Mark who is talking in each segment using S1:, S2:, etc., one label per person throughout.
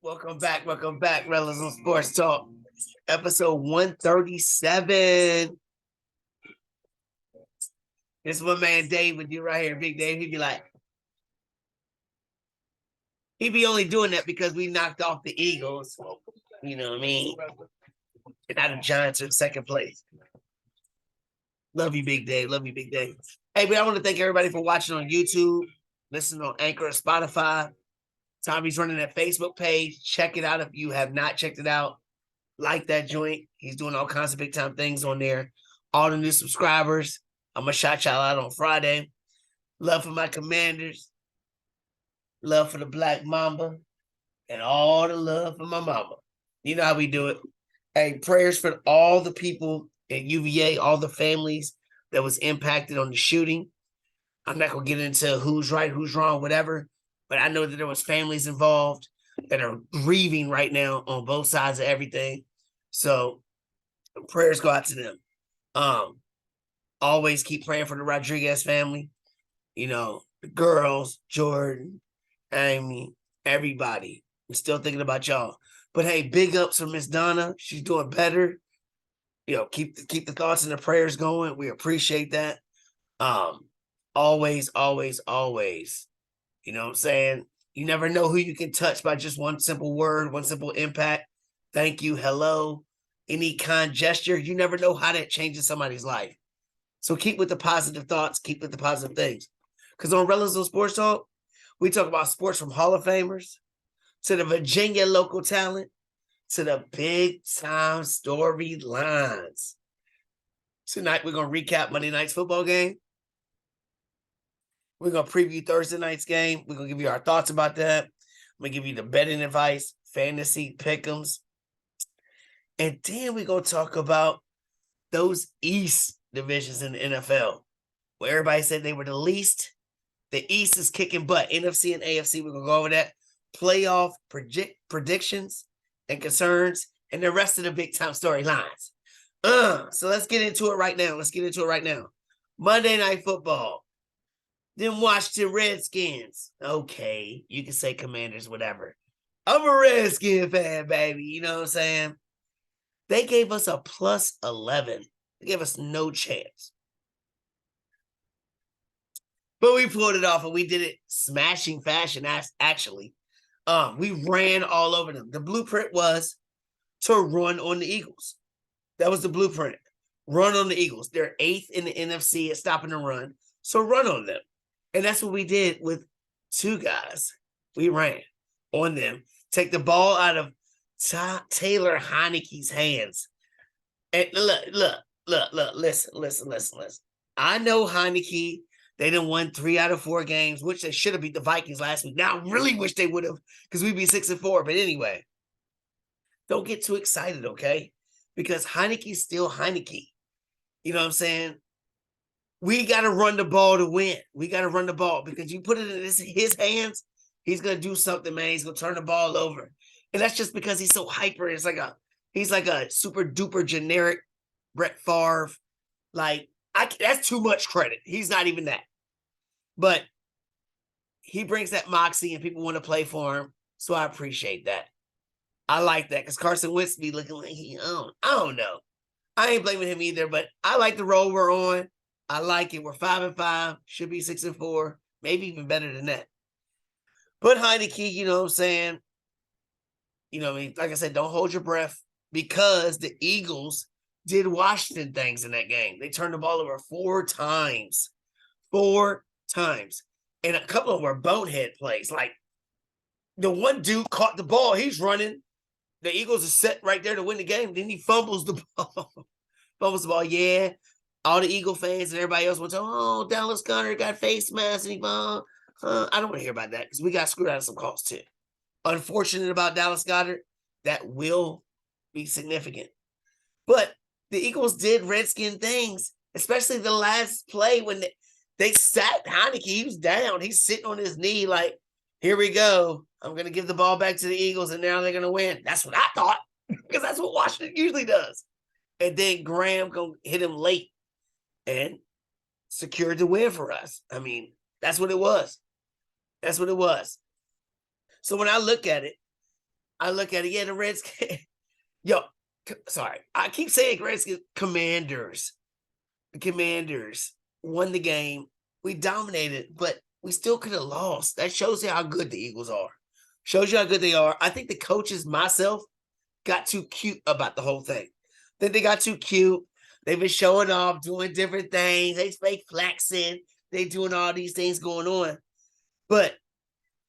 S1: Welcome back, Rellism Sports Talk, episode 137. This is my man Dave with you right here, Big Dave. He'd be only doing that because we knocked off the Eagles. You know what I mean? And now the Giants are in second place. Love you, Big Dave. Love you, Big Dave. Hey, but I want to thank everybody for watching on YouTube, listening on Anchor and Spotify. Tommy's running that Facebook page. Check it out if you have not checked it out. Like that joint. He's doing all kinds of big time things on there. All the new subscribers. I'm going to shout y'all out on Friday. Love for my Commanders. Love for the Black Mamba. And all the love for my mama. You know how we do it. Hey, prayers for all the people at UVA, all the families that was impacted on the shooting. I'm not going to get into who's right, who's wrong, whatever. But I know that there was families involved that are grieving right now on both sides of everything. So prayers go out to them. Always keep praying for the Rodriguez family. You know, the girls, Jordan, Amy, everybody. We're still thinking about y'all. But hey, big ups for Miss Donna. She's doing better. You know, keep the thoughts and the prayers going. We appreciate that. Always. You know what I'm saying? You never know who you can touch by just one simple word, one simple impact. Thank you, hello, any kind gesture. You never know how that changes somebody's life. So keep with the positive thoughts, keep with the positive things. Because on Rellism Sports Talk, we talk about sports from Hall of Famers to the Virginia local talent to the big time storylines. Tonight, we're going to recap Monday night's football game. We're going to preview Thursday night's game. We're going to give you our thoughts about that. I'm going to give you the betting advice, fantasy pick'ems. And then we're going to talk about those East divisions in the NFL, where everybody said they were the least. The East is kicking butt. NFC and AFC, we're going to go over that. Playoff predictions and concerns, and the rest of the big-time storylines. So let's get into it right now. Monday Night Football. Then Washington Redskins. Okay, you can say Commanders, whatever. I'm a Redskin fan, baby. You know what I'm saying? They gave us a plus 11. They gave us no chance. But we pulled it off, and we did it smashing fashion, actually. We ran all over them. The blueprint was to run on the Eagles. That was the blueprint. Run on the Eagles. They're 8th in the NFC at stopping the run. So run on them. And that's what we did with two guys. We ran on them. Take the ball out of Taylor Heineke's hands. And look, listen. I know Heineke, they done won 3 out of 4 games, which they should have beat the Vikings last week. Now, I really wish they would have, because we'd be 6-4. But anyway, don't get too excited, okay? Because Heineke's still Heineke. You know what I'm saying? We got to run the ball to win. We got to run the ball because you put it in his hands, he's going to do something, man. He's going to turn the ball over. And that's just because he's so hyper. He's like a super duper generic Brett Favre. That's too much credit. He's not even that. But he brings that moxie and people want to play for him. So I appreciate that. I like that because Carson Wentz be looking like I don't know. I ain't blaming him either, but I like the role we're on. I like it. We're 5-5, should be 6-4, maybe even better than that. But Heineke, you know what I'm saying? You know what I mean? Like I said, don't hold your breath because the Eagles did Washington things in that game. They turned the ball over 4 times. 4 times. And a couple of them were bonehead plays. Like the one dude caught the ball. He's running. The Eagles are set right there to win the game. Then he fumbles the ball. Yeah. All the Eagle fans and everybody else went to, oh, Dallas Goedert got face mask and he I don't want to hear about that because we got screwed out of some calls too. Unfortunate about Dallas Goedert, that will be significant. But the Eagles did Redskin things, especially the last play when they sat Heineke. He was down. He's sitting on his knee like, here we go. I'm going to give the ball back to the Eagles, and now they're going to win. That's what I thought because that's what Washington usually does. And then Graham going to hit him late and secured the win for us. I mean, that's what it was. So when I look at it, I look at it, yeah, the Redskins. Yo, sorry. I keep saying Redskins. Commanders. The Commanders won the game. We dominated, but we still could have lost. That shows you how good the Eagles are. Shows you how good they are. I think the coaches, myself, got too cute about the whole thing. I think they got too cute. They've been showing off, doing different things. They fake flexing. They doing all these things going on. But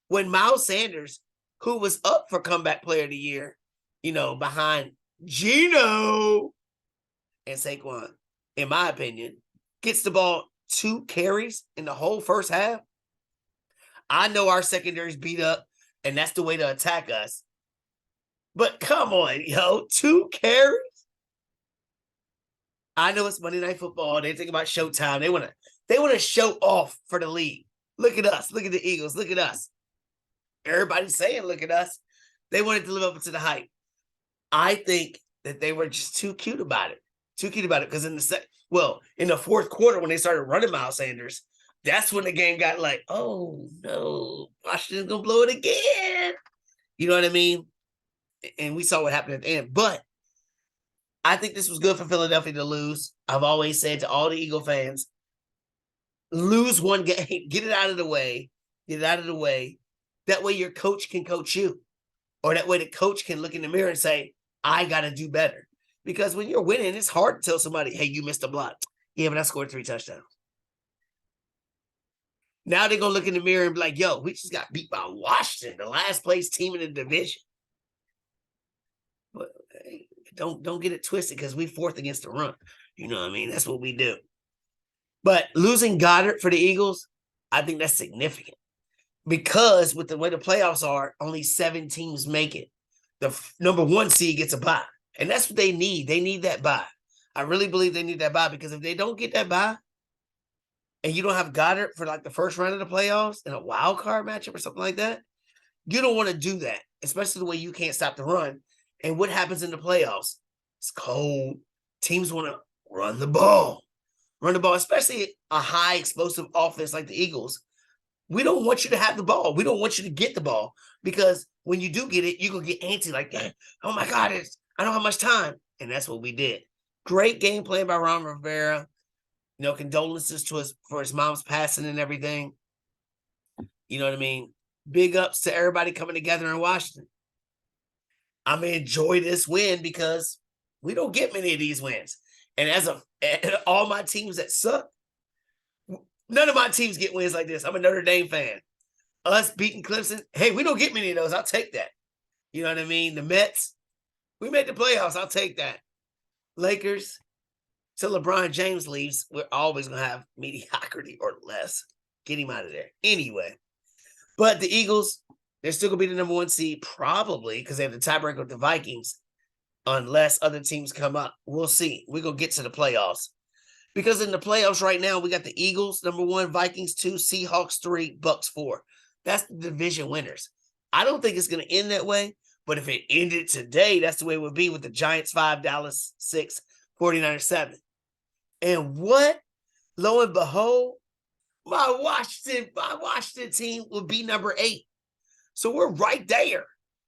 S1: when Miles Sanders, who was up for comeback player of the year, behind Geno and Saquon, in my opinion, gets the ball 2 carries in the whole first half. I know our secondary's beat up, and that's the way to attack us. But come on, 2 carries? I know it's Monday Night Football. They think about Showtime. They want to show off for the league. Look at us. Look at the Eagles. Look at us. Everybody's saying, look at us. They wanted to live up to the hype. I think that they were just too cute about it. Too cute about it. Because in the fourth quarter, when they started running Miles Sanders, that's when the game got like, oh no, Washington's gonna blow it again. You know what I mean? And we saw what happened at the end. But I think this was good for Philadelphia to lose. I've always said to all the Eagle fans, lose one game, get it out of the way. Get it out of the way. That way your coach can coach you. Or that way the coach can look in the mirror and say, I got to do better. Because when you're winning, it's hard to tell somebody, hey, you missed a block. Yeah, but I scored 3 touchdowns. Now they're going to look in the mirror and be like, yo, we just got beat by Washington, the last place team in the division. But hey, don't get it twisted because we 4th against the run. You know what I mean? That's what we do. But losing Goddard for the Eagles, I think that's significant. Because with the way the playoffs are, only 7 teams make it. The number 1 seed gets a bye. And that's what they need. They need that bye. I really believe they need that bye because if they don't get that bye and you don't have Goddard for like the first round of the playoffs in a wild card matchup or something like that, you don't want to do that, especially the way you can't stop the run. And what happens in the playoffs? It's cold. Teams want to run the ball. Run the ball, especially a high explosive offense like the Eagles. We don't want you to have the ball. We don't want you to get the ball because when you do get it, you're going to get antsy like, oh my God, I don't have much time. And that's what we did. Great game plan by Ron Rivera. Condolences to us for his mom's passing and everything. You know what I mean? Big ups to everybody coming together in Washington. I'm going to enjoy this win because we don't get many of these wins. And all my teams that suck, none of my teams get wins like this. I'm a Notre Dame fan. Us beating Clemson, hey, we don't get many of those. I'll take that. You know what I mean? The Mets, we made the playoffs. I'll take that. Lakers, till LeBron James leaves, we're always going to have mediocrity or less. Get him out of there. Anyway, but the Eagles, they're still going to be the number 1 seed probably because they have the tiebreaker with the Vikings unless other teams come up. We'll see. We're going to get to the playoffs. Because in the playoffs right now, we got the Eagles, number 1, Vikings 2, Seahawks 3, Bucks 4. That's the division winners. I don't think it's going to end that way, but if it ended today, that's the way it would be with the Giants 5, Dallas 6, 49ers 7. And what? Lo and behold, my Washington team would be number 8. So we're right there.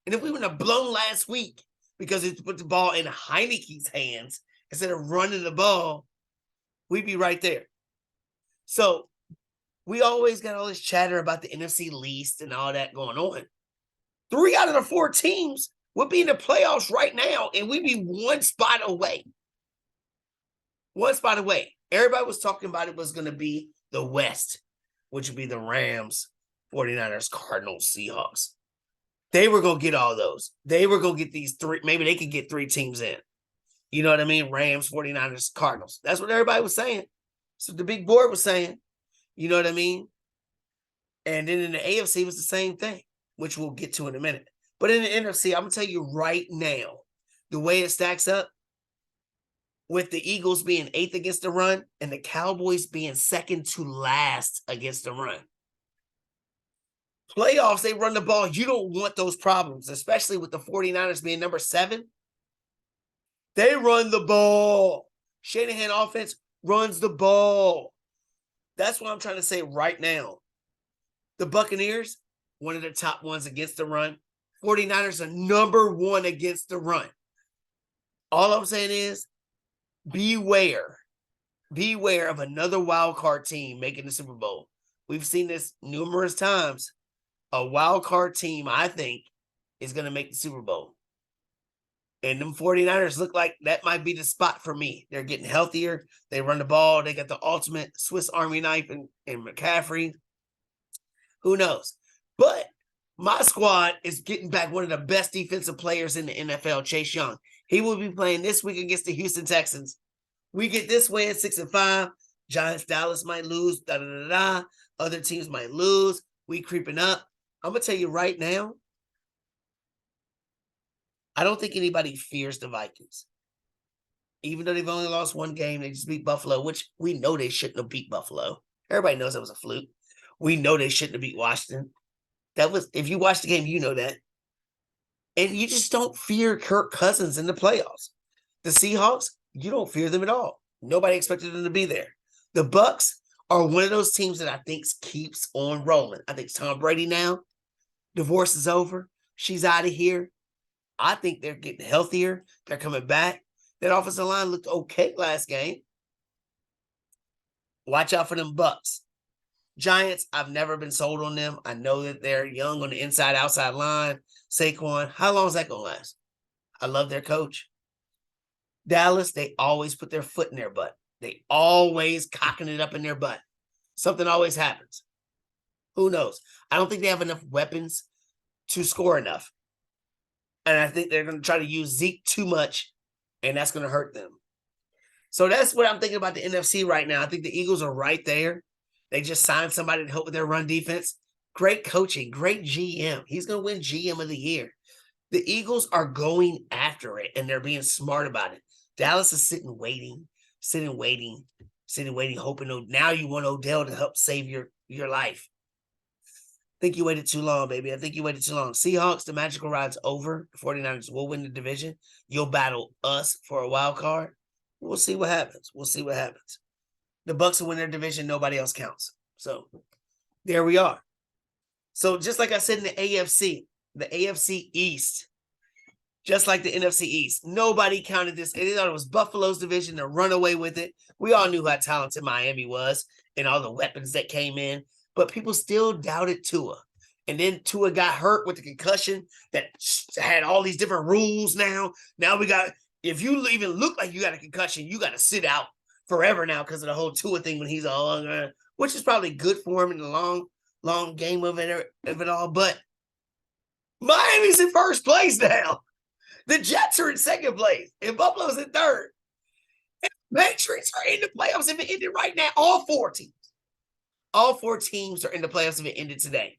S1: And if we would have blown last week because it put the ball in Heineke's hands instead of running the ball, we'd be right there. So we always got all this chatter about the NFC least and all that going on. 3 out of the 4 teams would be in the playoffs right now, and we'd be 1 spot away. 1 spot away. Everybody was talking about it was going to be the West, which would be the Rams, 49ers, Cardinals, Seahawks. They were going to get all those. They were going to get these 3. Maybe they could get 3 teams in. You know what I mean? Rams, 49ers, Cardinals. That's what everybody was saying. So the big board was saying, you know what I mean? And then in the AFC, it was the same thing, which we'll get to in a minute. But in the NFC, I'm going to tell you right now, the way it stacks up, with the Eagles being 8th against the run and the Cowboys being 2nd to last against the run. Playoffs, they run the ball. You don't want those problems, especially with the 49ers being number 7. They run the ball. Shanahan offense runs the ball. That's what I'm trying to say right now. The Buccaneers, one of the top ones against the run. 49ers are number one against the run. All I'm saying is beware of another wild card team making the Super Bowl. We've seen this numerous times. A wild card team, I think, is going to make the Super Bowl. And them 49ers look like that might be the spot for me. They're getting healthier. They run the ball. They got the ultimate Swiss Army knife in McCaffrey. Who knows? But my squad is getting back one of the best defensive players in the NFL, Chase Young. He will be playing this week against the Houston Texans. We get this win, 6-5. Giants, Dallas might lose. Other teams might lose. We creeping up. I'm going to tell you right now, I don't think anybody fears the Vikings. Even though they've only lost one game, they just beat Buffalo, which we know they shouldn't have beat Buffalo. Everybody knows that was a fluke. We know they shouldn't have beat Washington. If you watch the game, you know that. And you just don't fear Kirk Cousins in the playoffs. The Seahawks, you don't fear them at all. Nobody expected them to be there. The Bucs are one of those teams that I think keeps on rolling. I think it's Tom Brady now. Divorce is over. She's out of here. I think they're getting healthier. They're coming back. That offensive line looked okay last game. Watch out for them Bucs. Giants, I've never been sold on them. I know that they're young on the inside, outside line. Saquon, how long is that going to last? I love their coach. Dallas, they always put their foot in their butt. They always cocking it up in their butt. Something always happens. Who knows? I don't think they have enough weapons to score enough. And I think they're going to try to use Zeke too much, and that's going to hurt them. So that's what I'm thinking about the NFC right now. I think the Eagles are right there. They just signed somebody to help with their run defense. Great coaching, great GM. He's going to win GM of the year. The Eagles are going after it, and they're being smart about it. Dallas is sitting waiting, hoping now you want Odell to help save your life. I think you waited too long, baby. I think you waited too long. Seahawks, the magical ride's over. The 49ers will win the division. You'll battle us for a wild card. We'll see what happens. The Bucs will win their division. Nobody else counts. So there we are. So just like I said in the AFC East, just like the NFC East, nobody counted this. They thought it was Buffalo's division to run away with it. We all knew how talented Miami was and all the weapons that came in, but people still doubted Tua. And then Tua got hurt with the concussion that had all these different rules now. Now we got, if you even look like you got a concussion, you got to sit out forever now because of the whole Tua thing when he's all, which is probably good for him in the long game of it all. But Miami's in first place now. The Jets are in second place, and Buffalo's in third. And the Patriots are in the playoffs if it ended right now. All four teams are in the playoffs if it ended today.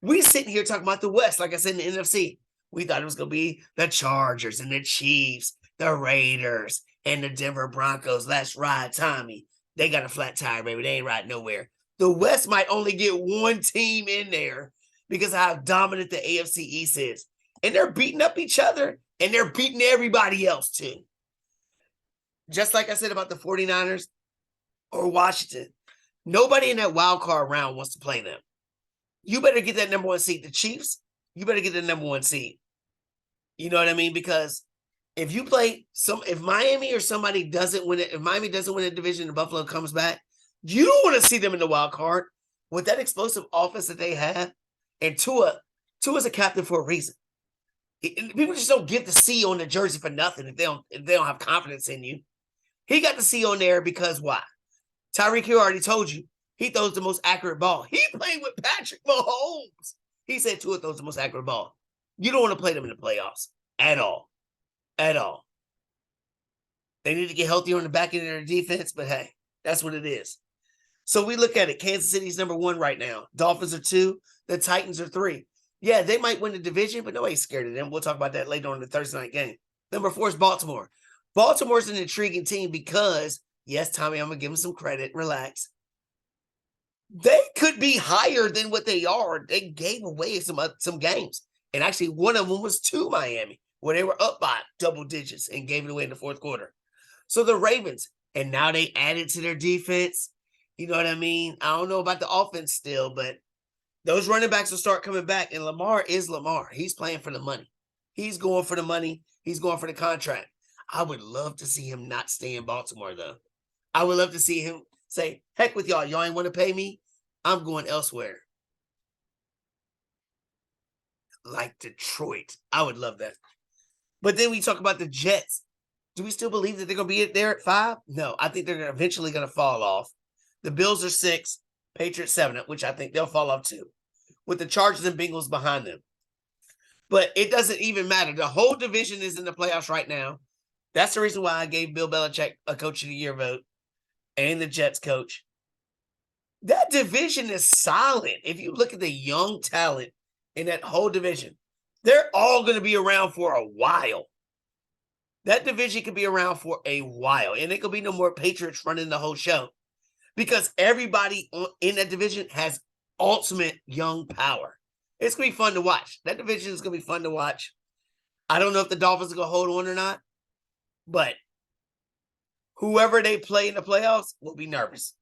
S1: We sitting here talking about the West, like I said in the NFC. We thought it was going to be the Chargers and the Chiefs, the Raiders, and the Denver Broncos. Let's ride, Tommy. They got a flat tire, baby. They ain't riding nowhere. The West might only get one team in there because of how dominant the AFC East is. And they're beating up each other, and they're beating everybody else too. Just like I said about the 49ers or Washington, nobody in that wild card round wants to play them. You better get that number one seed. The Chiefs, you better get the number one seed. You know what I mean? Because if you play if Miami or somebody doesn't win it, if Miami doesn't win a division and Buffalo comes back, you don't want to see them in the wild card with that explosive offense that they have. And Tua's a captain for a reason. People just don't get the C on the jersey for nothing if they don't have confidence in you. He got the C on there because why? Tyreek Hill already told you he throws the most accurate ball. He played with Patrick Mahomes. He said Tua throws the most accurate ball. You don't want to play them in the playoffs at all. At all. They need to get healthier on the back end of their defense, but hey, that's what it is. So we look at it. Kansas City's number 1 right now. Dolphins are 2. The Titans are 3. Yeah, they might win the division, but nobody's scared of them. We'll talk about that later on in the Thursday night game. Number 4 is Baltimore. Baltimore's an intriguing team because, yes, Tommy, I'm going to give them some credit. Relax. They could be higher than what they are. They gave away some games. And actually, one of them was to Miami, where they were up by double digits and gave it away in the fourth quarter. So the Ravens, and now they added to their defense. You know what I mean? I don't know about the offense still, but Those running backs will start coming back, and Lamar is Lamar. He's playing for the money. He's going for the money. He's going for the contract. I would love to see him not stay in Baltimore, though. I would love to see him say, heck with y'all. Y'all ain't want to pay me. I'm going elsewhere. Like Detroit. I would love that. But then we talk about the Jets. Do we still believe that they're going to be there at 5? No, I think they're eventually going to fall off. The Bills are 6, Patriots 7, which I think they'll fall off too, with the Chargers and Bengals behind them. But it doesn't even matter. The whole division is in the playoffs right now. That's the reason why I gave Bill Belichick a Coach of the Year vote and the Jets coach. That division is solid. If you look at the young talent in that whole division, they're all going to be around for a while. That division could be around for a while, and it could be no more Patriots running the whole show because everybody in that division has ultimate young power. It's going to be fun to watch. That division is going to be fun to watch. I don't know if the Dolphins are going to hold on or not, but whoever they play in the playoffs will be nervous.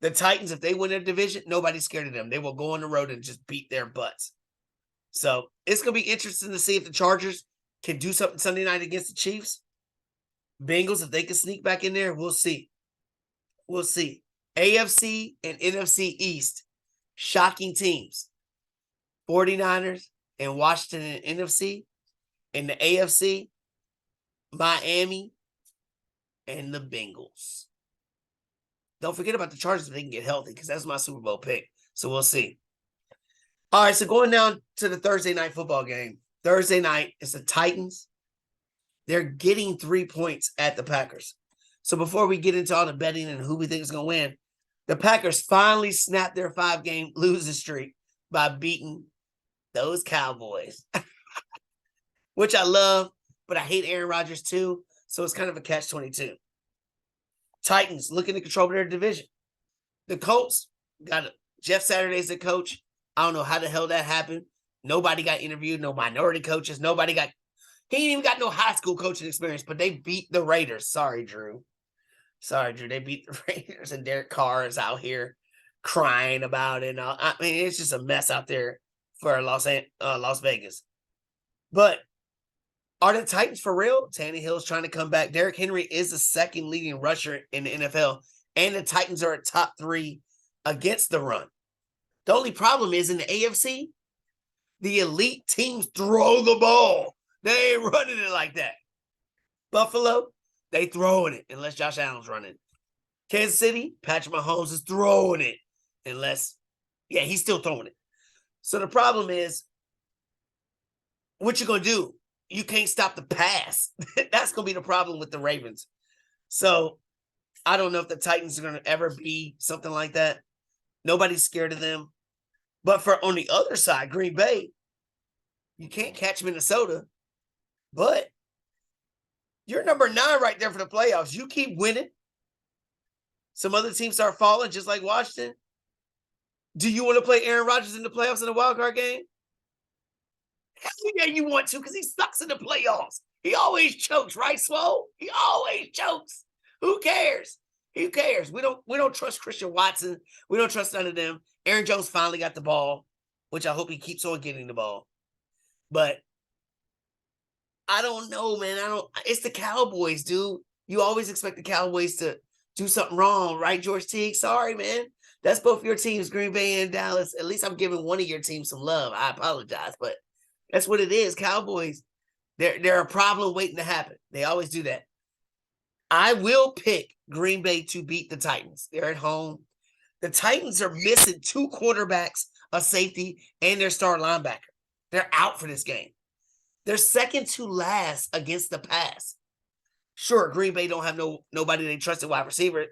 S1: The Titans, if they win their division, nobody's scared of them. They will go on the road and just beat their butts. So it's going to be interesting to see if the Chargers can do something Sunday night against the Chiefs. Bengals, if they can sneak back in there, we'll see. We'll see. AFC and NFC East, shocking teams. 49ers and Washington and NFC. In the AFC, Miami and the Bengals. Don't forget about the Chargers if they can get healthy, because that's my Super Bowl pick. So we'll see. All right, so going down to the Thursday night football game. Thursday night, it's the Titans. They're getting 3 points at the Packers. So before we get into all the betting and who we think is going to win, the Packers finally snapped their 5-game losing streak by beating those Cowboys, which I love, but I hate Aaron Rodgers too. So it's kind of a catch-22. Titans looking to control their division. The Colts got Jeff Saturday as the coach. I don't know how the hell that happened. Nobody got interviewed, no minority coaches. He ain't even got no high school coaching experience, but they beat the Raiders. Sorry, Drew. They beat the Raiders, and Derek Carr is out here crying about it. I mean, it's just a mess out there for Las Vegas. But are the Titans for real? Tannehill's trying to come back. Derrick Henry is the second leading rusher in the NFL, and the Titans are a top 3 against the run. The only problem is in the AFC, the elite teams throw the ball. They ain't running it like that. Buffalo, they throwing it unless Josh Allen's running. Kansas City, Patrick Mahomes is throwing it he's still throwing it. So the problem is, what you going to do? You can't stop the pass. That's going to be the problem with the Ravens. So I don't know if the Titans are going to ever be something like that. Nobody's scared of them. But on the other side, Green Bay, you can't catch Minnesota, but you're number 9 right there for the playoffs. You keep winning. Some other teams start falling, just like Washington. Do you want to play Aaron Rodgers in the playoffs in the wild card game? Hell yeah, you want to, because he sucks in the playoffs. He always chokes, right, Swole? He always chokes. Who cares? Who cares? We don't trust Christian Watson. We don't trust none of them. Aaron Jones finally got the ball, which I hope he keeps on getting the ball. But I don't know, man. It's the Cowboys, dude. You always expect the Cowboys to do something wrong, right, George Teague? Sorry, man. That's both your teams, Green Bay and Dallas. At least I'm giving one of your teams some love. I apologize, but that's what it is. Cowboys, they're a problem waiting to happen. They always do that. I will pick Green Bay to beat the Titans. They're at home. The Titans are missing 2 quarterbacks, a safety, and their star linebacker. They're out for this game. They're second to last against the pass. Sure, Green Bay don't have nobody they trust at wide receiver.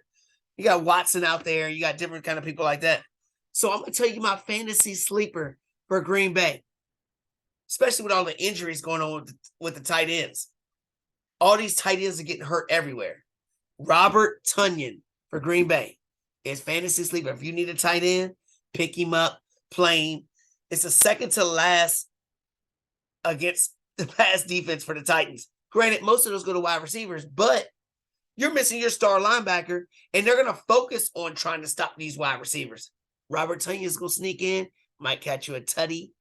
S1: You got Watson out there. You got different kind of people like that. So I'm going to tell you my fantasy sleeper for Green Bay, especially with all the injuries going on with the tight ends. All these tight ends are getting hurt everywhere. Robert Tonyan for Green Bay is fantasy sleeper. If you need a tight end, pick him up, play him. It's the second to last against the pass defense for the Titans. Granted, most of those go to wide receivers, but you're missing your star linebacker, and they're going to focus on trying to stop these wide receivers. Robert Tonyan is going to sneak in, might catch you a tutty,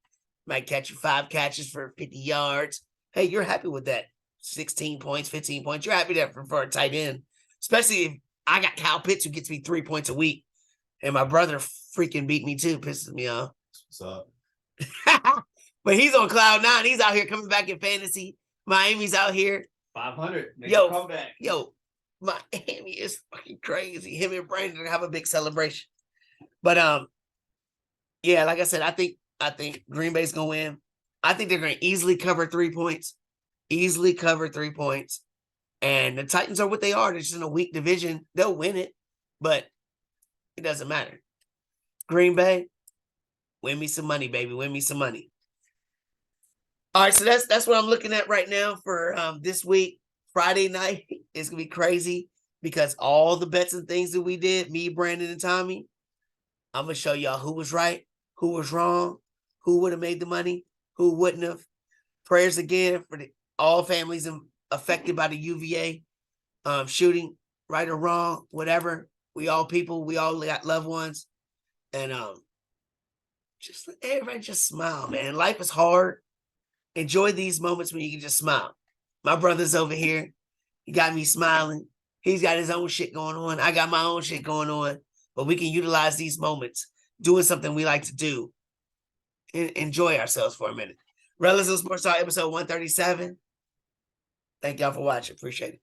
S1: might catch you 5 catches for 50 yards. Hey, you're happy with that. 16 points, 15 points. You're happy that for a tight end, especially if I got Kyle Pitts who gets me 3 points a week, and my brother freaking beat me too. Pisses me off.
S2: What's up?
S1: But he's on cloud 9. He's out here coming back in fantasy. Miami's out here
S2: 500.
S1: Yo, Miami is fucking crazy. Him and Brandon have a big celebration. But yeah, like I said, I think Green Bay's gonna win. I think they're gonna easily cover 3 points. Easily cover 3 points. And the Titans are what they are. They're just in a weak division. They'll win it, but it doesn't matter. Green Bay, win me some money, baby. Win me some money. All right, so that's what I'm looking at right now for this week. Friday night is gonna be crazy because all the bets and things that we did, me, Brandon, and Tommy, I'm gonna show y'all who was right, who was wrong, who would have made the money, who wouldn't have. Prayers again for all families affected by the UVA shooting, right or wrong, whatever. We all people, we all got loved ones, and just let everybody just smile, man. Life is hard. Enjoy these moments when you can just smile. My brother's over here. He got me smiling. He's got his own shit going on. I got my own shit going on. But we can utilize these moments doing something we like to do and enjoy ourselves for a minute. Rellism Sports Talk, episode 137. Thank y'all for watching. Appreciate it.